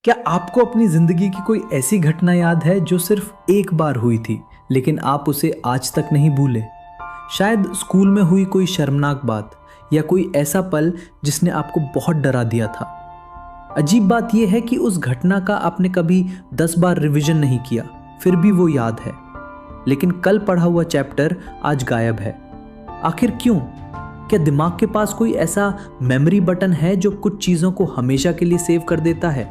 क्या आपको अपनी जिंदगी की कोई ऐसी घटना याद है जो सिर्फ एक बार हुई थी लेकिन आप उसे आज तक नहीं भूले? शायद स्कूल में हुई कोई शर्मनाक बात या कोई ऐसा पल जिसने आपको बहुत डरा दिया था। अजीब बात यह है कि उस घटना का आपने कभी 10 बार रिवीजन नहीं किया, फिर भी वो याद है। लेकिन कल पढ़ा हुआ चैप्टर आज गायब है। आखिर क्यों? क्या दिमाग के पास कोई ऐसा मेमोरी बटन है जो कुछ चीज़ों को हमेशा के लिए सेव कर देता है?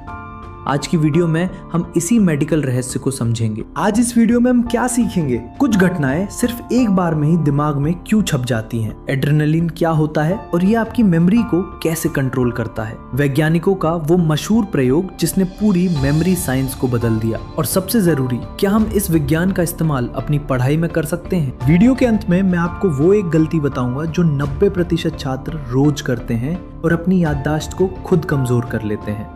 आज की वीडियो में हम इसी मेडिकल रहस्य को समझेंगे। आज इस वीडियो में हम क्या सीखेंगे? कुछ घटनाएं सिर्फ एक बार में ही दिमाग में क्यों छप जाती हैं? एड्रेनलिन क्या होता है और ये आपकी मेमोरी को कैसे कंट्रोल करता है? वैज्ञानिकों का वो मशहूर प्रयोग जिसने पूरी मेमोरी साइंस को बदल दिया। और सबसे जरूरी, क्या हम इस विज्ञान का इस्तेमाल अपनी पढ़ाई में कर सकते हैं? वीडियो के अंत में मैं आपको वो एक गलती बताऊंगा जो 90% छात्र रोज करते हैं और अपनी याददाश्त को खुद कमजोर कर लेते हैं।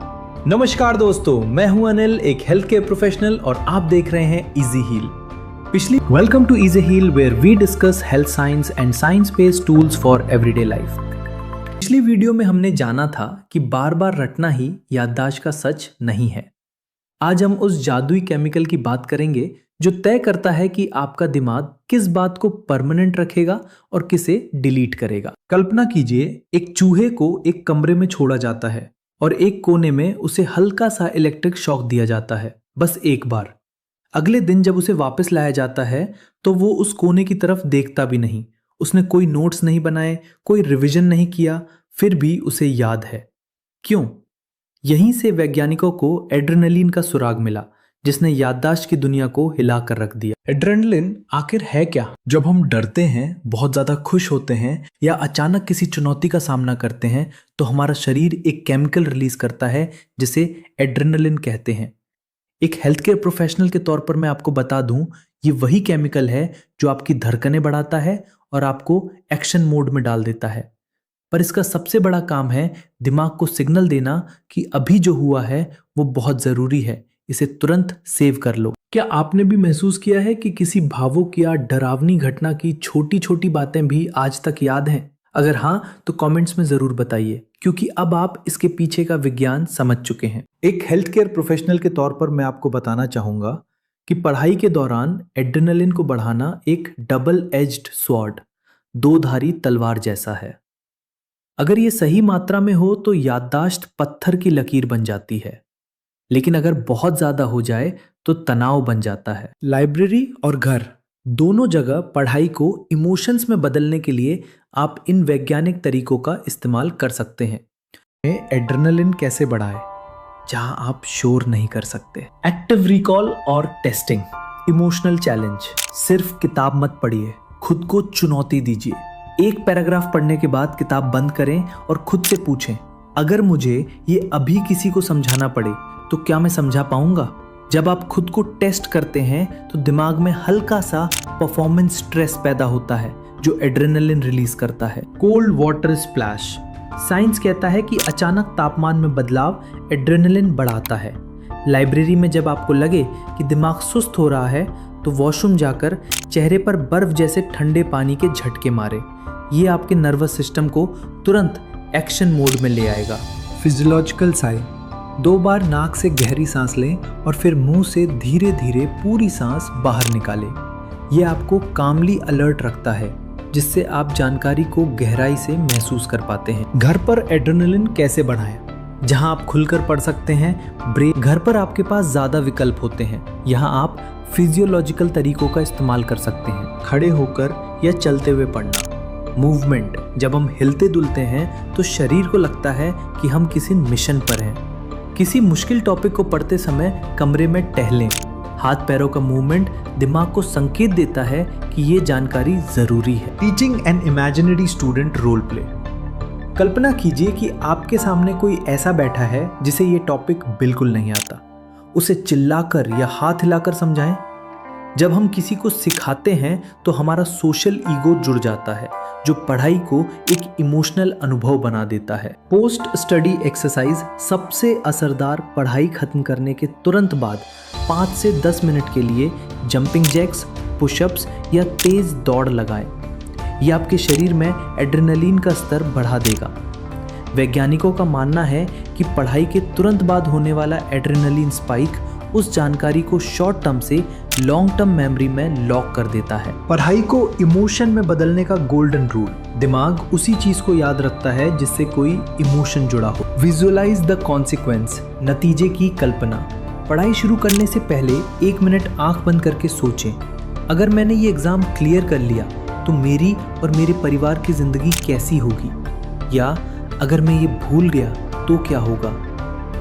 नमस्कार दोस्तों, मैं हूं अनिल, एक हेल्थ केयर प्रोफेशनल, और आप देख रहे हैं easy heal. Welcome to easy heal where we discuss health science and science based tools for everyday life. पिछली वीडियो में हमने जाना था कि बार बार रटना ही याददाश्त का सच नहीं है। आज हम उस जादुई केमिकल की बात करेंगे जो तय करता है कि आपका दिमाग किस बात को परमानेंट रखेगा और किसे डिलीट करेगा। कल्पना कीजिए, एक चूहे को एक कमरे में छोड़ा जाता है और एक कोने में उसे हल्का सा इलेक्ट्रिक शॉक दिया जाता है, बस एक बार। अगले दिन जब उसे वापस लाया जाता है तो वो उस कोने की तरफ देखता भी नहीं। उसने कोई नोट्स नहीं बनाए, कोई रिवीजन नहीं किया, फिर भी उसे याद है। क्यों? यहीं से वैज्ञानिकों को एड्रेनलिन का सुराग मिला, जिसने याददाश्त की दुनिया को हिला कर रख दिया। एड्रेनलिन आखिर है क्या? जब हम डरते हैं, बहुत ज्यादा खुश होते हैं या अचानक किसी चुनौती का सामना करते हैं तो हमारा शरीर एक केमिकल रिलीज करता है जिसे एड्रेनलिन कहते हैं। एक हेल्थ केयर प्रोफेशनल के तौर पर मैं आपको बता दूं, ये वही केमिकल है जो आपकी धड़कनें बढ़ाता है और आपको एक्शन मोड में डाल देता है। पर इसका सबसे बड़ा काम है दिमाग को सिग्नल देना कि अभी जो हुआ है वो बहुत जरूरी है, इसे तुरंत सेव कर लो। क्या आपने भी महसूस किया है कि किसी भावुक या डरावनी घटना की छोटी छोटी बातें भी आज तक याद हैं? अगर हाँ, तो कमेंट्स में जरूर बताइए, क्योंकि अब आप इसके पीछे का विज्ञान समझ चुके हैं। एक हेल्थ केयर प्रोफेशनल के तौर पर मैं आपको बताना चाहूंगा कि पढ़ाई के दौरान एड्रेनलिन को बढ़ाना एक डबल एज्ड स्वॉर्ड, दो धारी तलवार जैसा है। अगर ये सही मात्रा में हो तो याददाश्त पत्थर की लकीर बन जाती है, लेकिन अगर बहुत ज्यादा हो जाए तो तनाव बन जाता है। लाइब्रेरी और घर दोनों जगह पढ़ाई को इमोशंस में बदलने के लिए आप इन वैज्ञानिक तरीकों का इस्तेमाल कर सकते हैं। एड्रेनलिन कैसे बढ़ाए जहां आप शोर नहीं कर सकते? एक्टिव रिकॉल और टेस्टिंग। Emotional challenge. सिर्फ किताब मत पढ़िए, खुद को चुनौती दीजिए। एक पैराग्राफ पढ़ने के बाद किताब बंद करें और खुद से पूछें, अगर मुझे ये अभी किसी को समझाना पड़े तो क्या मैं समझा पाऊंगा? जब आप खुद को टेस्ट करते हैं तो दिमाग में हल्का सा परफॉर्मेंस स्ट्रेस पैदा होता है जो एड्रेनलिन रिलीज करता है। Cold water splash. साइंस कहता है कि अचानक तापमान में बदलाव एड्रेनलिन बढ़ाता है। लाइब्रेरी में जब आपको लगे कि दिमाग सुस्त हो रहा है तो वॉशरूम जाकर चेहरे पर बर्फ जैसे ठंडे पानी के झटके मारे। ये आपके नर्वस सिस्टम को तुरंत एक्शन मोड में ले आएगा। Physiological sign. 2 बार नाक से गहरी सांस लें और फिर मुंह से धीरे धीरे पूरी सांस बाहर निकालें। यह आपको कामली अलर्ट रखता है, जिससे आप जानकारी को गहराई से महसूस कर पाते हैं। घर पर एड्रेनलिन कैसे बढ़ाएं? जहां आप खुलकर पढ़ सकते हैं, ब्रेक। घर पर आपके पास ज्यादा विकल्प होते हैं। यहाँ आप फिजियोलॉजिकल तरीकों का इस्तेमाल कर सकते हैं, खड़े होकर या चलते हुए पढ़ना। मूवमेंट। जब हम हिलते डुलते हैं तो शरीर को लगता है कि हम किसी मिशन पर हैं। किसी मुश्किल टॉपिक को पढ़ते समय कमरे में टहलें। हाथ पैरों का मूवमेंट दिमाग को संकेत देता है कि ये जानकारी जरूरी है। Teaching an imaginary student role play. कल्पना कीजिए कि आपके सामने कोई ऐसा बैठा है जिसे ये टॉपिक बिल्कुल नहीं आता। उसे चिल्लाकर या हाथ हिलाकर समझाएं। जब हम किसी को सिखाते हैं तो हमारा सोशल ईगो जुड़ जाता है, जो पढ़ाई को एक इमोशनल अनुभव बना देता है। Post study exercise. सबसे असरदार पढ़ाई खत्म करने के तुरंत बाद 5 से 10 मिनट के लिए जंपिंग जैक्स, पुशअप्स या तेज दौड़ लगाएं। यह आपके शरीर में एड्रेनलिन का स्तर बढ़ा देगा। वैज्ञानिकों का मानना है कि पढ़ाई के तुरंत बाद होने वाला एड्रेनलिन स्पाइक उस जानकारी को शॉर्ट टर्म से लॉन्ग टर्म मेमोरी में लॉक कर देता है। पढ़ाई को इमोशन में बदलने का गोल्डन रूल, दिमाग उसी चीज को याद रखता है जिससे कोई इमोशन जुड़ा हो। विजुअलाइज द कॉन्सिक्वेंस, नतीजे की कल्पना। पढ़ाई शुरू करने से पहले 1 मिनट आंख बंद करके सोचें, अगर मैंने ये एग्जाम क्लियर कर लिया तो मेरी और मेरे परिवार की जिंदगी कैसी होगी, या अगर मैं ये भूल गया तो क्या होगा।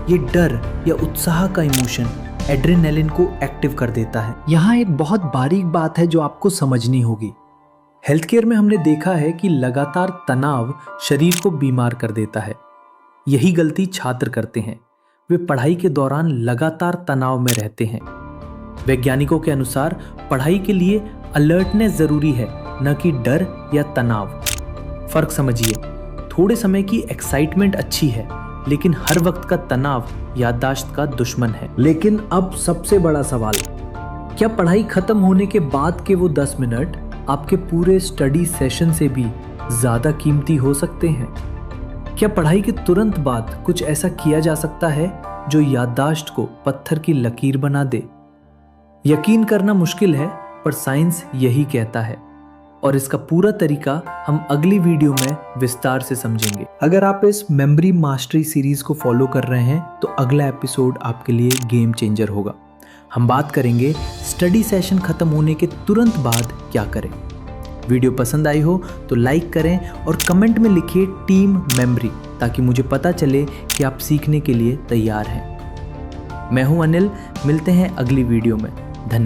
ये डर या उत्साह का इमोशन एड्रेनलिन को एक्टिव कर देता है। यहाँ एक बहुत बारीक बात है जो आपको समझनी होगी। हेल्थ केयर में हमने देखा है कि लगातार तनाव शरीर को बीमार कर देता है। यही गलती छात्र करते हैं, वे पढ़ाई के दौरान लगातार तनाव में रहते हैं। वैज्ञानिकों के अनुसार पढ़ाई के लिए अलर्टनेस जरूरी है, न कि डर या तनाव। फर्क समझिए, थोड़े समय की एक्साइटमेंट अच्छी है, लेकिन हर वक्त का तनाव याददाश्त का दुश्मन है। लेकिन अब सबसे बड़ा सवाल, क्या पढ़ाई खत्म होने के बाद के वो 10 मिनट आपके पूरे स्टडी सेशन से भी ज्यादा कीमती हो सकते हैं? क्या पढ़ाई के तुरंत बाद कुछ ऐसा किया जा सकता है जो याददाश्त को पत्थर की लकीर बना दे? यकीन करना मुश्किल है, पर साइंस यही कहता है, और इसका पूरा तरीका हम अगली वीडियो में विस्तार से समझेंगे। अगर आप इस मेमोरी मास्टरी सीरीज को फॉलो कर रहे हैं तो अगला एपिसोड आपके लिए गेम चेंजर होगा। हम बात करेंगे स्टडी सेशन खत्म होने के तुरंत बाद क्या करें। वीडियो पसंद आई हो तो लाइक करें और कमेंट में लिखिए टीम मेमोरी, ताकि मुझे पता चले कि आप सीखने के लिए तैयार हैं। मैं हूं अनिल, मिलते हैं अगली वीडियो में। धन्यवाद।